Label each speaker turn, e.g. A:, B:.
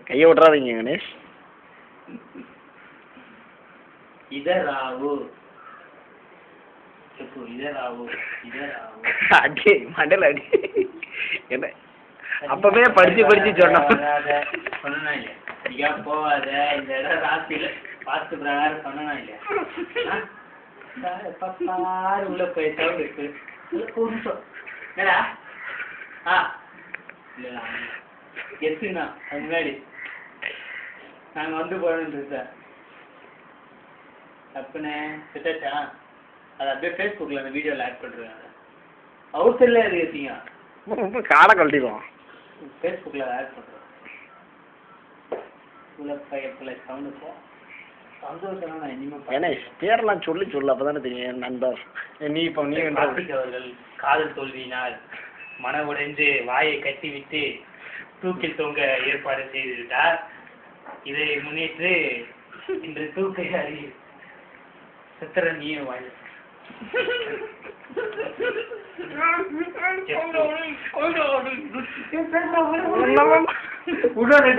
A: கையை விட்றாதீங்க கணேஷ். அடி மண்டல அடி. என்ன அப்பவே படிச்சு படிச்சு சொன்னோம்.
B: போவாத இந்த இடம் ராத்திரில பார்த்து பிரகாரம் சொன்னா இல்லையா? உள்ள போய் சவுண்ட் இருக்கு. என்னடா? இல்ல எத்துனா அது முன்னாடி நாங்க வந்து போறோம் சார். தப்புனே திட்டாச்சா? அது அப்படியே ஃபேஸ்புக்கில் அந்த வீடியோவில் ஆட் பண்ணுறாங்க. அவுட்டரில் இருக்கீங்க
A: காடை கழட்டிடுவோம்.
B: ஃபேஸ்புக்கில் ஆட் பண்ணுறோம். சவுண்டுப்போ சந்தோஷம். நான் இனிமேல்
A: ஏன்னா பேரெல்லாம் சொல்லி சொல்லு, அப்போ தானே தெரியும் நண்பர். நீ இப்போ நீ
B: அவர்கள் காதல் தோல்வியினால் மன உடைந்து வாயை கட்டிவிட்டு தூக்கில் தொங்க ஏற்பாடு செய்துவிட்டார். இதை முன்னிட்டு இன்று தூக்கை அறி சித்திர நீயும் வாய் உடனே